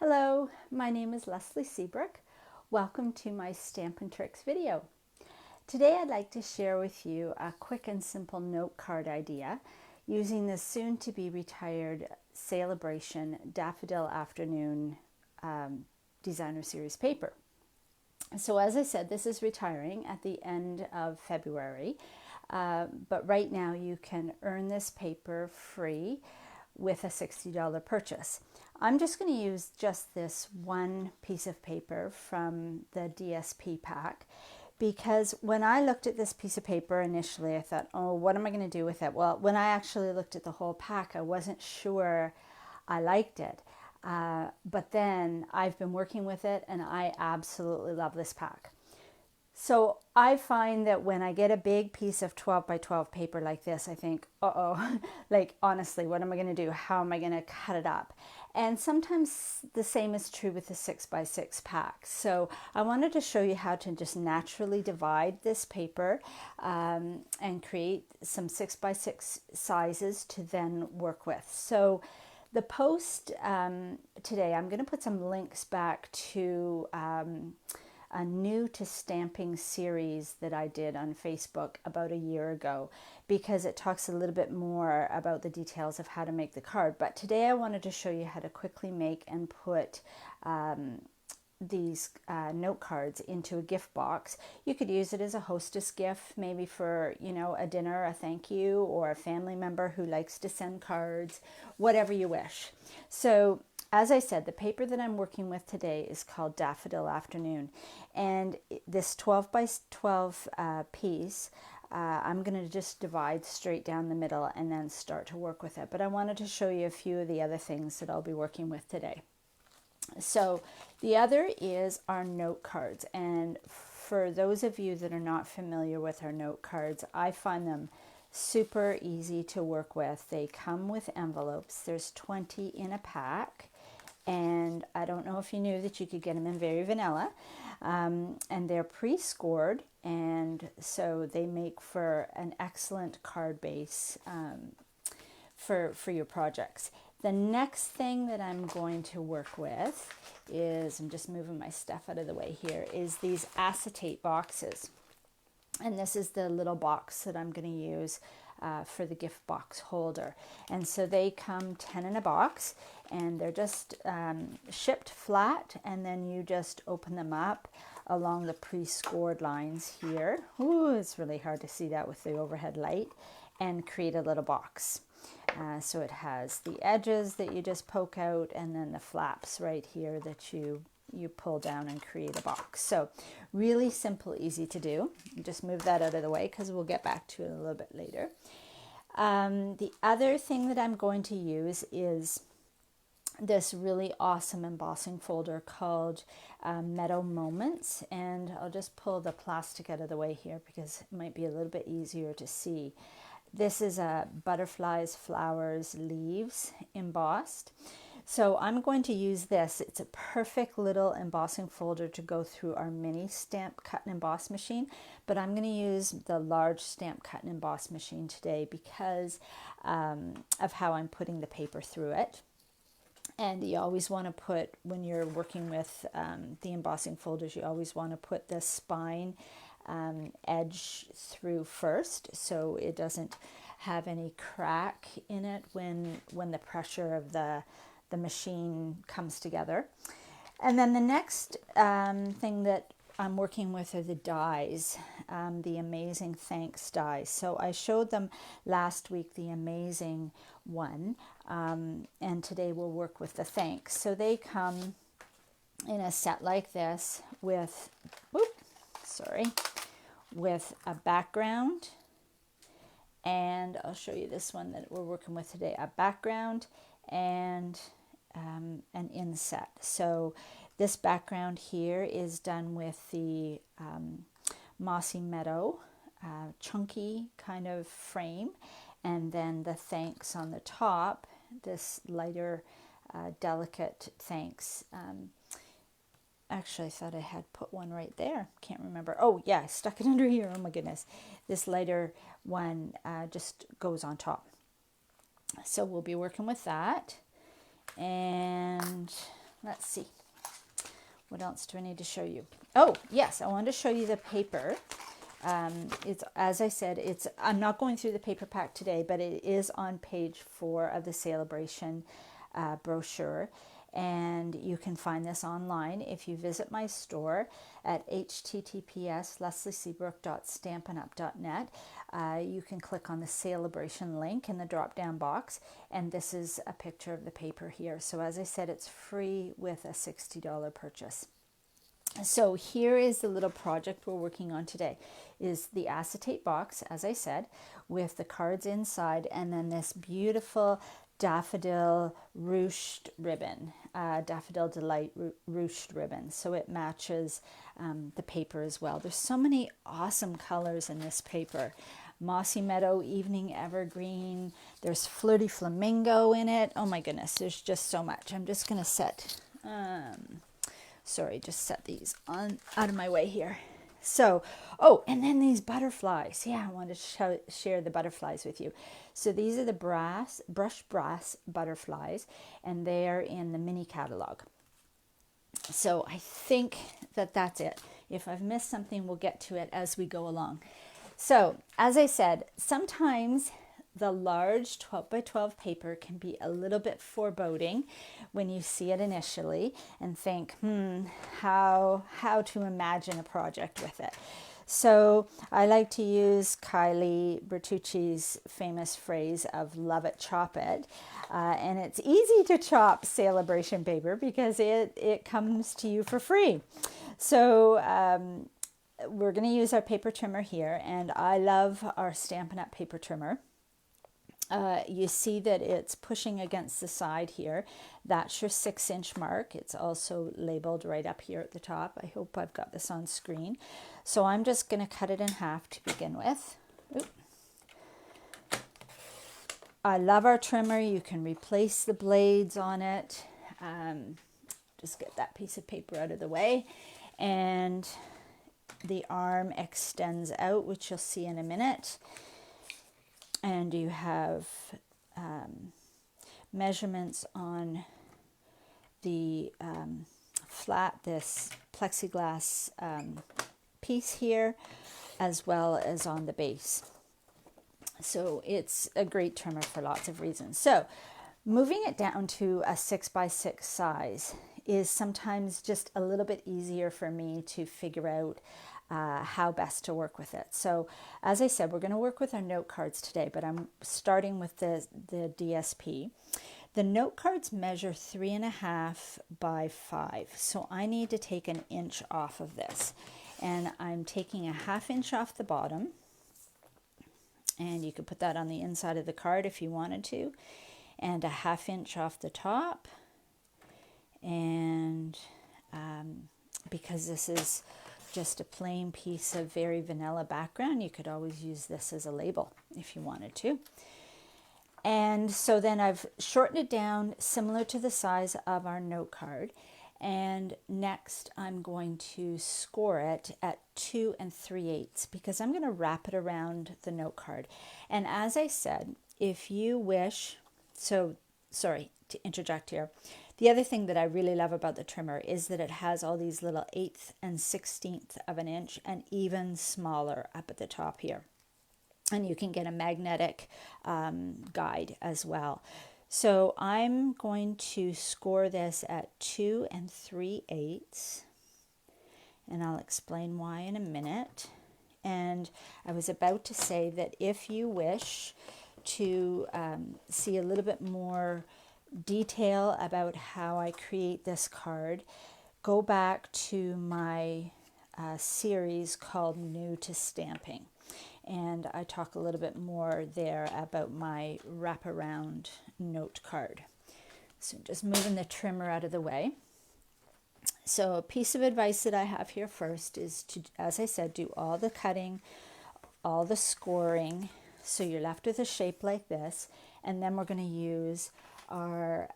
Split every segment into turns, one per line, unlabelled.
Hello, my name is Leslie Seabrook. Welcome to my StampinTrix video. Today I'd like to share with you a quick and simple note card idea using the soon to be retired Sale-A-Bration Daffodil Afternoon designer series paper. So as I said, this is retiring at the end of February, but right now you can earn this paper free with a $60 purchase. I'm just going to use just this one piece of paper from the DSP pack because when I looked at this piece of paper initially, I thought, oh, what am I going to do with it? Well, when I actually looked at the whole pack, I wasn't sure I liked it. But then I've been working with it and I absolutely love this pack. So I find that when I get a big piece of 12 by 12 paper like this, I think, uh-oh, like honestly, what am I going to do? How am I going to cut it up? And sometimes the same is true with the 6 by 6 pack. So I wanted to show you how to just naturally divide this paper and create some 6 by 6 sizes to then work with. So the post today, I'm going to put some links back to a new to stamping series that I did on Facebook about a year ago because it talks a little bit more about the details of how to make the card. But today I wanted to show you how to quickly make and put these note cards into a gift box. You could use it as a hostess gift, maybe for, you know, a dinner, a thank you, or a family member who likes to send cards, whatever you wish. So as I said, the paper that I'm working with today is called Daffodil Afternoon. And this 12 by 12 piece, I'm going to just divide straight down the middle and then start to work with it. But I wanted to show you a few of the other things that I'll be working with today. So the other is our note cards. And for those of you that are not familiar with our note cards, I find them super easy to work with. They come with envelopes. There's 20 in a pack. And I don't know if you knew that you could get them in very vanilla, and they're pre-scored, and so they make for an excellent card base for your projects. The next thing that I'm going to work with is, I'm just moving my stuff out of the way here, is these acetate boxes. And this is the little box that I'm going to use for the gift box holder. And so they come 10 in a box, and they're just shipped flat, and then you just open them up along the pre-scored lines here. Ooh, it's really hard to see that with the overhead light, and create a little box. So it has the edges that you just poke out, and then the flaps right here that you pull down and create a box. So really simple, easy to do. Just move that out of the way because we'll get back to it a little bit later. The other thing that I'm going to use is this really awesome embossing folder called Meadow Moments. And I'll just pull the plastic out of the way here because it might be a little bit easier to see. This is butterflies, flowers, leaves embossed. So I'm going to use this. It's a perfect little embossing folder to go through our mini stamp cut and emboss machine, but I'm going to use the large stamp cut and emboss machine today because of how I'm putting the paper through it. And you always want to put, when you're working with the embossing folders, you always want to put the spine edge through first so it doesn't have any crack in it when the pressure of the machine comes together. And then the next thing that I'm working with are the dies, the Amazing Thanks dies. So I showed them last week the Amazing one, and today we'll work with the Thanks. So they come in a set like this with, with a background, and I'll show you this one that we're working with today, a background and an inset. So this background here is done with the Mossy Meadow chunky kind of frame, and then the Thanks on the top, this lighter delicate Thanks. Actually, I thought I had put one right there. Can't remember. Oh, yeah, I stuck it under here. Oh, my goodness. This lighter one just goes on top. So we'll be working with that. And let's see. What else do I need to show you? Oh, yes, I wanted to show you the paper. It's, as I said, I'm not going through the paper pack today, but it is on page 4 of the Sale-A-Bration brochure. And you can find this online if you visit my store at https://leslieseabrook.stampinup.net. You can click on the Sale-A-Bration link in the drop-down box, and this is a picture of the paper here. So as I said, it's free with a $60 purchase. So here is the little project we're working on today, is the acetate box, as I said, with the cards inside, and then this beautiful daffodil ruched ribbon, Daffodil Delight ruched ribbon. So it matches the paper as well. There's so many awesome colors in this paper. Mossy Meadow, Evening Evergreen. There's Flirty Flamingo in it. Oh my goodness, there's just so much. I'm just going to set, just set these on out of my way here. So, oh, and then these butterflies. Yeah, I wanted to share the butterflies with you. So these are the brushed brass butterflies, and they're in the mini catalog. So I think that that's it. If I've missed something, we'll get to it as we go along. So, as I said, sometimes the large 12 by 12 paper can be a little bit foreboding when you see it initially and think, how to imagine a project with it. So I like to use Kylie Bertucci's famous phrase of love it, chop it. And it's easy to chop Sale-A-Bration paper because it comes to you for free. So we're going to use our paper trimmer here, and I love our Stampin' Up paper trimmer. You see that it's pushing against the side here. That's your 6-inch mark. It's also labeled right up here at the top. I hope I've got this on screen. So I'm just going to cut it in half to begin with. Oop. I love our trimmer. You can replace the blades on it. Just get that piece of paper out of the way. And the arm extends out, which you'll see in a minute. And you have measurements on the flat, this plexiglass piece here, as well as on the base. So it's a great trimmer for lots of reasons. So moving it down to a 6 by 6 size is sometimes just a little bit easier for me to figure out how best to work with it. So as I said, we're going to work with our note cards today, but I'm starting with the DSP. The note cards measure 3.5 by 5. So I need to take an inch off of this. And I'm taking a 1/2 inch off the bottom. And you could put that on the inside of the card if you wanted to. And a 1/2 inch off the top. And because this is just a plain piece of very vanilla background, you could always use this as a label if you wanted to. And so then I've shortened it down similar to the size of our note card. And next I'm going to score it at 2 3/8 because I'm going to wrap it around the note card. And as I said, if you wish, so sorry to interject here. The other thing that I really love about the trimmer is that it has all these little 1/8 and 1/16 of an inch and even smaller up at the top here. And you can get a magnetic guide as well. So I'm going to score this at 2 3/8. And I'll explain why in a minute. And I was about to say that if you wish to see a little bit more detail about how I create this card, go back to my series called New to Stamping, and I talk a little bit more there about my wraparound note card. So just moving the trimmer out of the way. So a piece of advice that I have here first is to, as I said, do all the cutting, all the scoring, so you're left with a shape like this, and then we're going to use our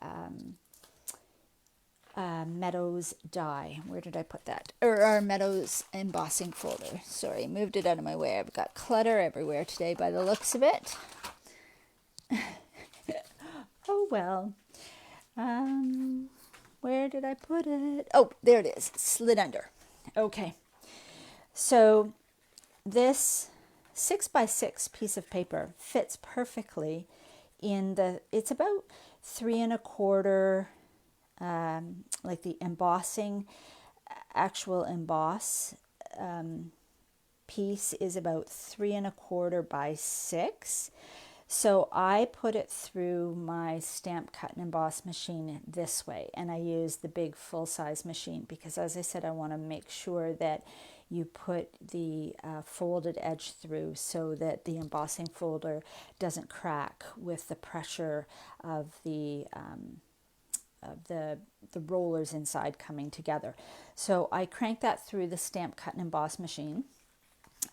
Meadows die. Where did I put that? Or our Meadows embossing folder. Sorry, moved it out of my way. I've got clutter everywhere today by the looks of it. Oh well. Where did I put it? Oh, there it is, slid under. Okay, so this 6x6 piece of paper fits perfectly in the, it's about 3¼ like the embossing, actual emboss piece is about 3¼ by 6. So I put it through my stamp, cut, and emboss machine this way, and I use the big full-size machine because, as I said, I want to make sure that you put the folded edge through so that the embossing folder doesn't crack with the pressure of the rollers inside coming together. So I crank that through the stamp, cut, and emboss machine,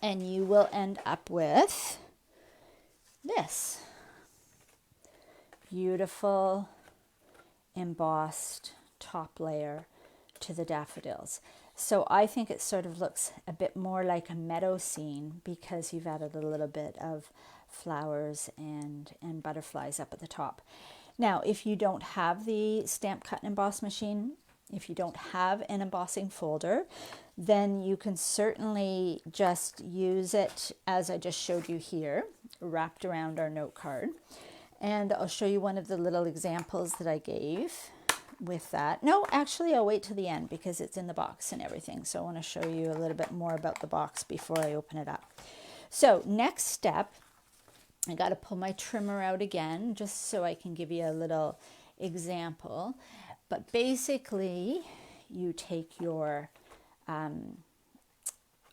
and you will end up with this beautiful embossed top layer to the daffodils. So I think it sort of looks a bit more like a meadow scene because you've added a little bit of flowers and butterflies up at the top. Now, if you don't have the stamp, cut, and emboss machine, if you don't have an embossing folder, then you can certainly just use it as I just showed you here, wrapped around our note card. And I'll show you one of the little examples that I gave with that. No, actually, I'll wait till the end because it's in the box and everything. So I want to show you a little bit more about the box before I open it up. So next step, I got to pull my trimmer out again just so I can give you a little example. But basically, you take your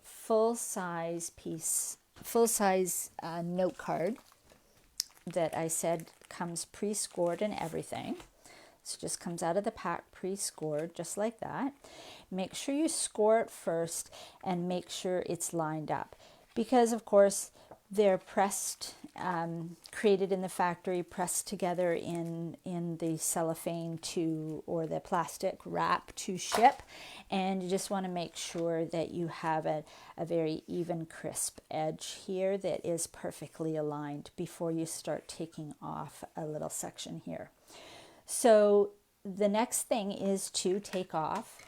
full-size piece, full-size note card that I said comes pre-scored and everything. So it just comes out of the pack pre-scored, just like that. Make sure you score it first and make sure it's lined up. Because, of course, they're pressed, created in the factory, pressed together in the cellophane or the plastic wrap to ship. And you just want to make sure that you have a very even, crisp edge here that is perfectly aligned before you start taking off a little section here. So the next thing is to take off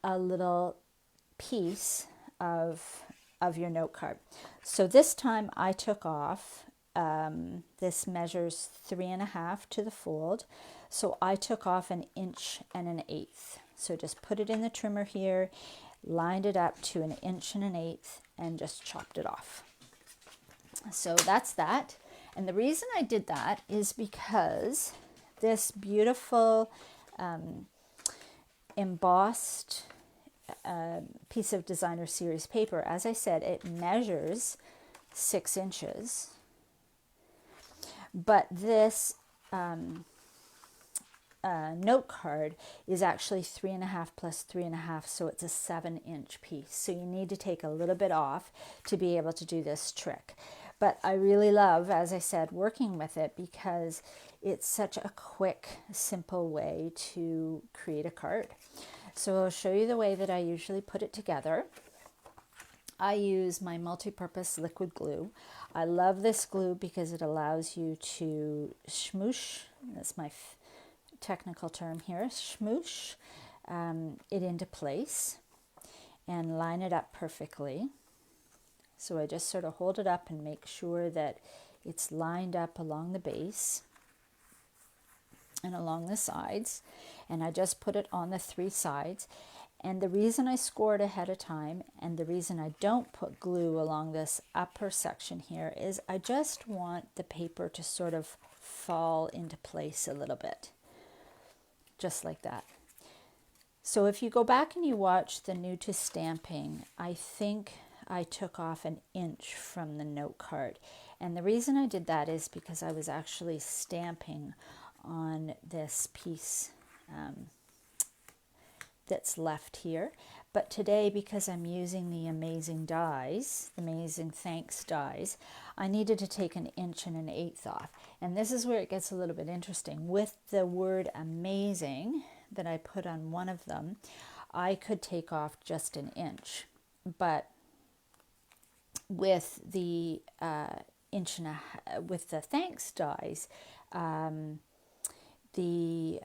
a little piece of your note card. So this time I took off, this measures 3½ to the fold. So I took off 1 1/8. So just put it in the trimmer here, lined it up to 1 1/8 and just chopped it off. So that's that. And the reason I did that is because this beautiful embossed piece of designer series paper, as I said, it measures 6 inches, but this note card is actually 3½ plus 3½, so it's a 7-inch piece. So you need to take a little bit off to be able to do this trick. But I really love, as I said, working with it because it's such a quick, simple way to create a card. So I'll show you the way that I usually put it together. I use my multi-purpose liquid glue. I love this glue because it allows you to smoosh, that's my technical term here, smoosh it into place and line it up perfectly. So I just sort of hold it up and make sure that it's lined up along the base and along the sides, and I just put it on the 3 sides. And the reason I score it ahead of time and the reason I don't put glue along this upper section here is I just want the paper to sort of fall into place a little bit, just like that. So if you go back and you watch the New to Stamping, I think I took off 1 inch from the note card. And the reason I did that is because I was actually stamping on this piece that's left here. But today, because I'm using the amazing dies, the Amazing Thanks dies, I needed to take 1 1/8 off. And this is where it gets a little bit interesting. With the word amazing that I put on one of them, I could take off just 1 inch. But with the with the thanks dies, the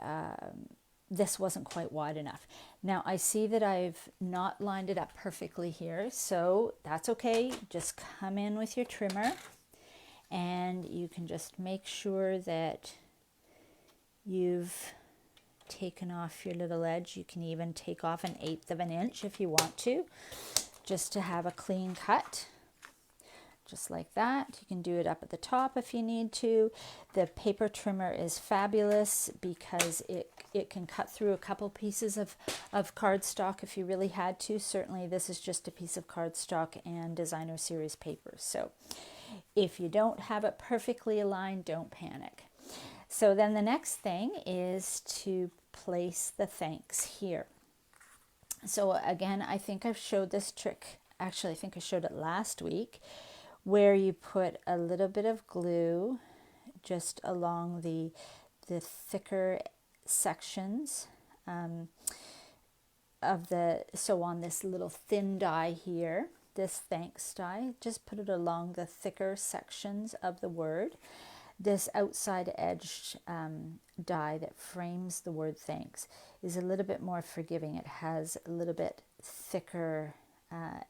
this wasn't quite wide enough. Now I see that I've not lined it up perfectly here, so that's okay. Just come in with your trimmer and you can just make sure that you've taken off your little edge. You can even take off 1/8 of an inch if you want to, just to have a clean cut. Just like that. You can do it up at the top if you need to. The paper trimmer is fabulous because it can cut through a couple pieces of cardstock if you really had to. Certainly this is just a piece of cardstock and designer series paper. So if you don't have it perfectly aligned, don't panic. So then the next thing is to place the thanks here. So again, I think I've showed this trick. Actually, I think I showed it last week, where you put a little bit of glue just along the thicker sections of the, so on this little thin die here, this thanks die, just put it along the thicker sections of the word. This outside edged die that frames the word thanks is a little bit more forgiving. It has a little bit thicker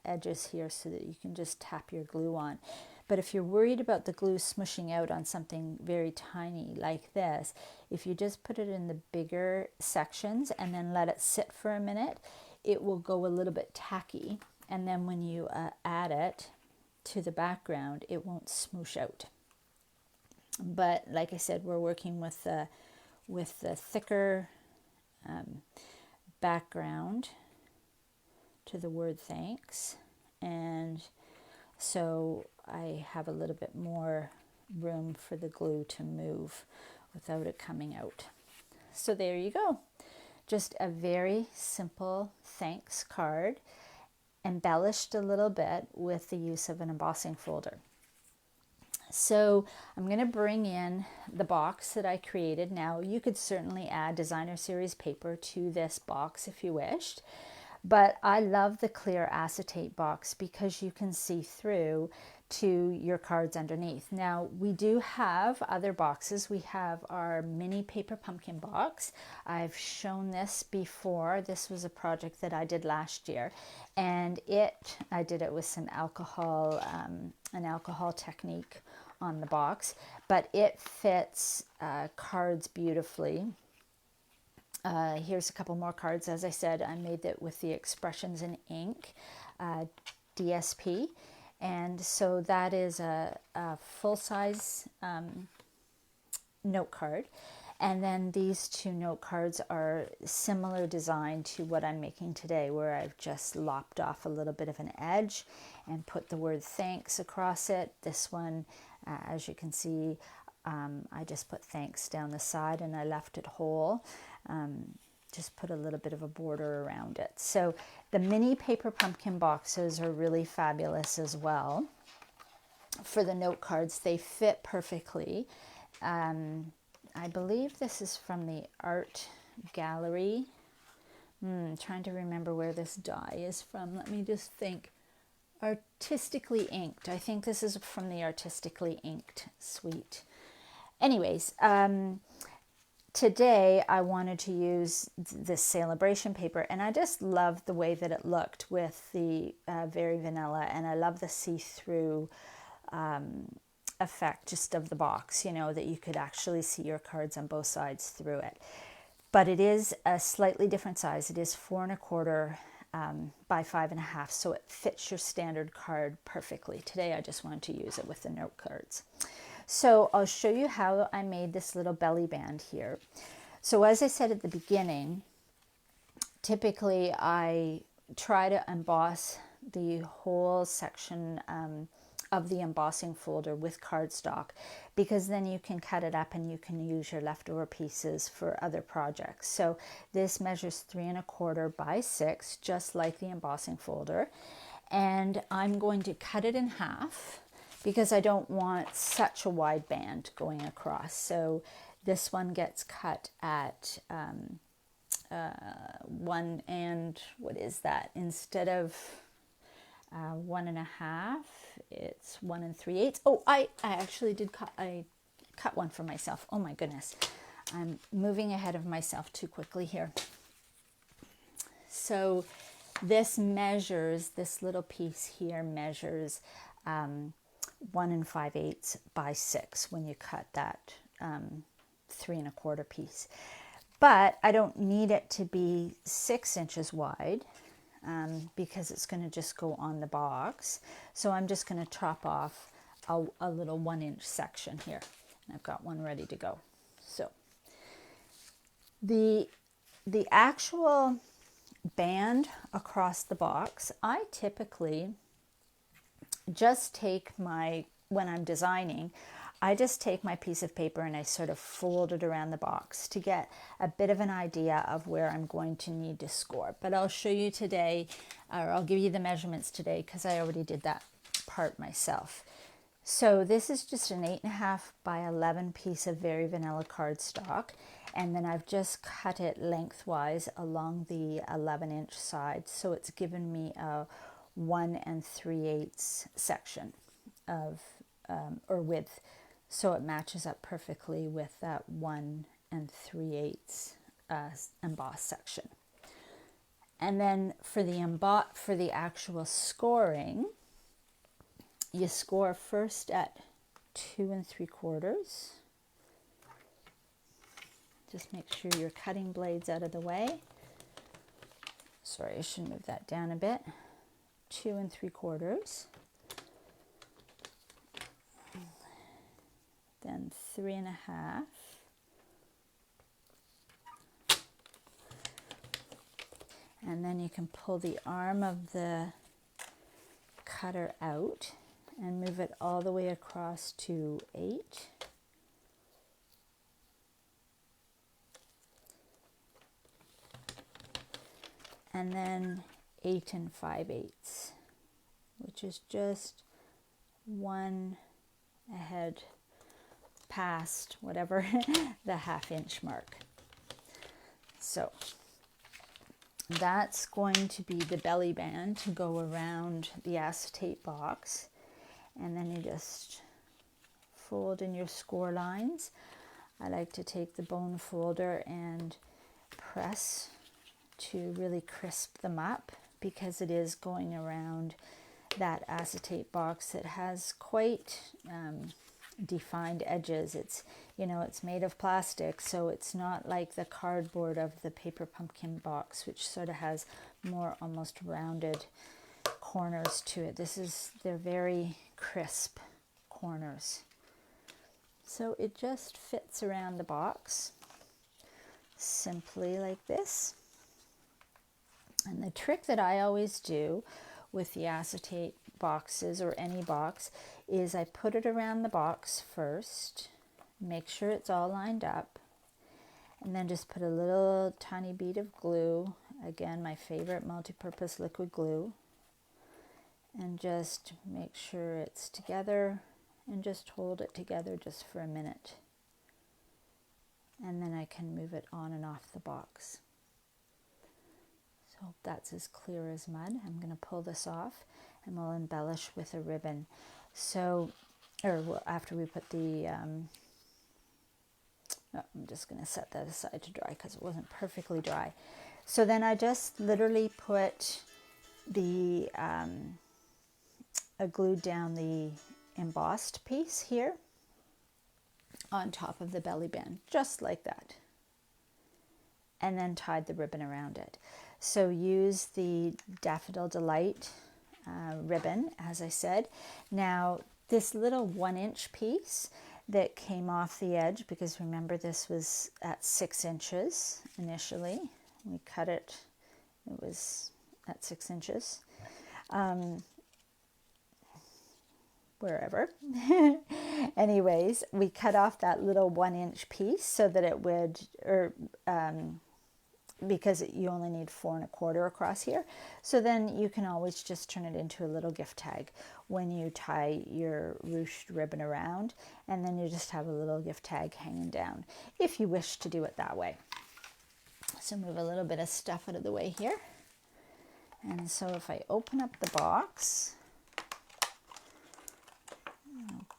edges here so that you can just tap your glue on. But if you're worried about the glue smushing out on something very tiny like this, if you just put it in the bigger sections and then let it sit for a minute, it will go a little bit tacky. And then when you add it to the background, it won't smoosh out. But like I said, we're working with the thicker background to the word thanks, and so I have a little bit more room for the glue to move without it coming out. So there you go, just a very simple thanks card, embellished a little bit with the use of an embossing folder. So I'm going to bring in the box that I created. Now you could certainly add designer series paper to this box if you wished, but I love the clear acetate box because you can see through to your cards underneath. Now we do have other boxes. We have our mini paper pumpkin box. I've shown this before. This was a project that I did last year, and I did it with some alcohol, an alcohol technique on the box, but it fits cards beautifully. Here's a couple more cards. As I said, I made it with the Expressions in Ink DSP, and so that is a full-size note card. And then these two note cards are similar design to what I'm making today, where I've just lopped off a little bit of an edge and put the word thanks across it. This one, as you can see, I just put thanks down the side and I left it whole. Just put a little bit of a border around it. So the mini paper pumpkin boxes are really fabulous as well. For the note cards, they fit perfectly. I believe this is from the art gallery. Trying to remember where this die is from. Let me just think. Artistically Inked. I think this is from the Artistically Inked suite. Anyways, today I wanted to use this Sale-A-Bration paper, and I just loved the way that it looked with the very vanilla, and I love the see-through effect just of the box, you know, that you could actually see your cards on both sides through it. But it is a slightly different size. It is 4 1/4 by 5 1/2, so it fits your standard card perfectly. Today I just wanted to use it with the note cards. So I'll show you how I made this little belly band here. So as I said at the beginning, typically I try to emboss the whole section of the embossing folder with cardstock, because then you can cut it up and you can use your leftover pieces for other projects. So this measures 3 1/4 by 6, just like the embossing folder. And I'm going to cut it in half because I don't want such a wide band going across. So this one gets cut at 1 and, what is that? Instead of 1 1/2, it's 1 3/8. Oh, I actually did cut, I cut one for myself. Oh my goodness. I'm moving ahead of myself too quickly here. So this measures, this little piece here measures 1 5/8 by 6 when you cut that 3 1/4 piece. But I don't need it to be 6 inches wide because it's going to just go on the box. So I'm just going to chop off a little 1-inch section here. And I've got one ready to go. So the actual band across the box, I typically just take when I'm designing, I just take my piece of paper and I sort of fold it around the box to get a bit of an idea of where I'm going to need to score. But I'll show you today, or I'll give you the measurements today because I already did that part myself. So this is just an 8.5 by 11 piece of Very Vanilla cardstock. And then I've just cut it lengthwise along the 11-inch side. So it's given me a 1 3/8 section of, or width. So it matches up perfectly with that 1 3/8 embossed section. And then for the actual scoring, you score first at 2 3/4. Just make sure your cutting blade's out of the way. Sorry, I should move that down a bit. 2 3/4. Then 3 1/2. And then you can pull the arm of the cutter out and move it all the way across to 8. And then 8 5/8, which is just 1 ahead past whatever the 1/2 inch mark. So that's going to be the belly band to go around the acetate box. And then you just fold in your score lines. I like to take the bone folder and press to really crisp them up because it is going around that acetate box that has quite defined edges. It's, you know, it's made of plastic, so it's not like the cardboard of the paper pumpkin box, which sort of has more almost rounded corners to it. They're very crisp corners. So it just fits around the box simply like this. And the trick that I always do with the acetate boxes or any box is I put it around the box first, make sure it's all lined up, and then just put a little tiny bead of glue, again my favorite multi-purpose liquid glue, and just make sure it's together and just hold it together just for a minute. And then I can move it on and off the box. So that's as clear as mud. I'm going to pull this off and we'll embellish with a ribbon. So, after we put the, I'm just going to set that aside to dry because it wasn't perfectly dry. So then I just literally put the, I glued down the embossed piece here on top of the belly band, just like that. And then tied the ribbon around it. So use the Daffodil Delight ribbon, as I said. Now, this little 1-inch piece that came off the edge, because remember this was at 6 inches initially. We cut it, it was at 6 inches. Wherever. Anyways, we cut off that little 1-inch piece so that it would, because you only need 4 1/4 across here. So then you can always just turn it into a little gift tag when you tie your ruched ribbon around, and then you just have a little gift tag hanging down if you wish to do it that way. So move a little bit of stuff out of the way here. And so if I open up the box,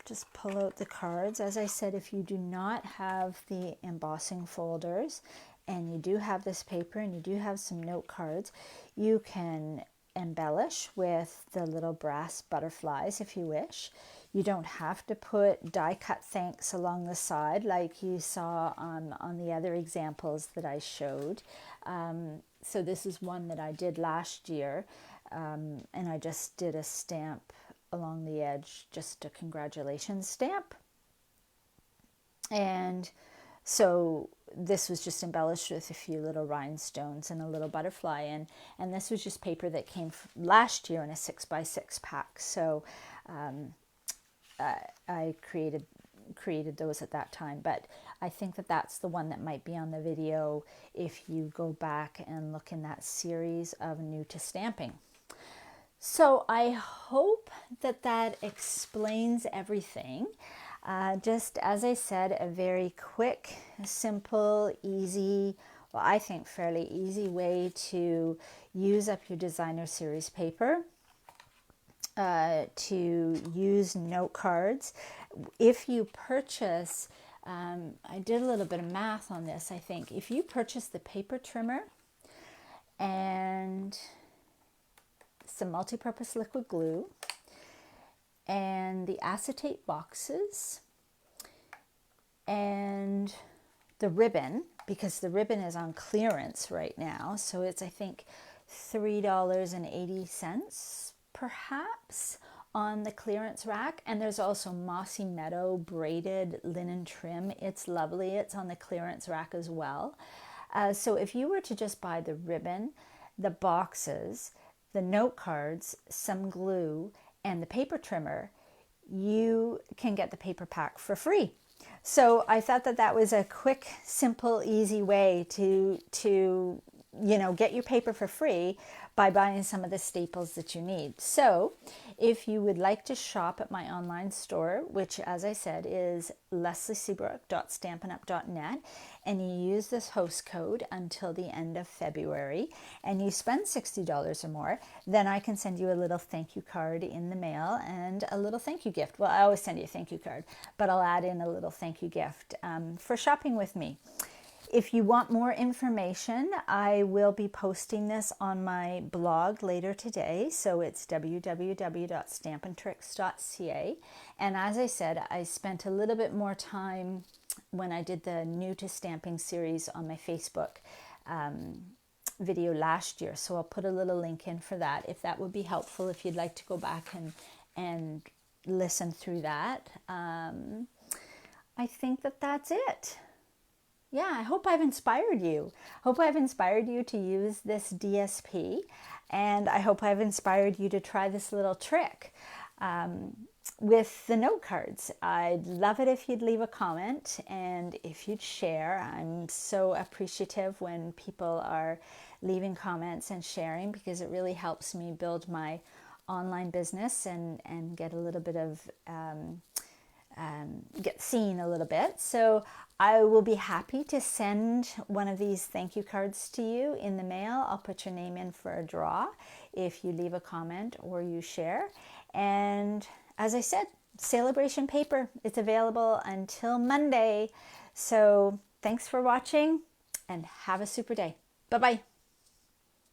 just pull out the cards. As I said, if you do not have the embossing folders and you do have this paper and you do have some note cards, you can embellish with the little brass butterflies if you wish. You don't have to put die cut thanks along the side like you saw on the other examples that I showed. So this is one that I did last year, and I just did a stamp along the edge, just a congratulations stamp. And so this was just embellished with a few little rhinestones and a little butterfly, and this was just paper that came last year in a 6x6 pack. So I created those at that time, but I think that that's the one that might be on the video if you go back and look in that series of New to Stamping. So I hope that that explains everything. Just as I said, a very quick, simple, easy, well, I think fairly easy way to use up your designer series paper, to use note cards. If you purchase, I did a little bit of math on this, I think. If you purchase the paper trimmer and some multi-purpose liquid glue and the acetate boxes and the ribbon, because the ribbon is on clearance right now, so it's I think $3.80 perhaps on the clearance rack. And there's also Mossy Meadow braided linen trim. It's lovely. It's on the clearance rack as well. So if you were to just buy the ribbon, the boxes, the note cards, some glue, and the paper trimmer, you can get the paper pack for free. So I thought that that was a quick, simple, easy way to get your paper for free by buying some of the staples that you need. So if you would like to shop at my online store, which as I said is leslieseabrook.stampinup.net, and you use this host code until the end of February, and you spend $60 or more, then I can send you a little thank you card in the mail and a little thank you gift. Well, I always send you a thank you card, but I'll add in a little thank you gift for shopping with me. If you want more information, I will be posting this on my blog later today. So it's www.stampintrix.ca. And as I said, I spent a little bit more time when I did the New to Stamping series on my Facebook video last year. So I'll put a little link in for that if that would be helpful, if you'd like to go back and listen through that. I think that that's it. Yeah, I hope I've inspired you. Hope I've inspired you to use this DSP, and I hope I've inspired you to try this little trick with the note cards. I'd love it if you'd leave a comment and if you'd share. I'm so appreciative when people are leaving comments and sharing, because it really helps me build my online business and get a little bit of get seen a little bit. So I will be happy to send one of these thank you cards to you in the mail. I'll put your name in for a draw if you leave a comment or you share. And as I said, Sale-A-Bration paper, it's available until Monday. So thanks for watching and have a super day. Bye-bye.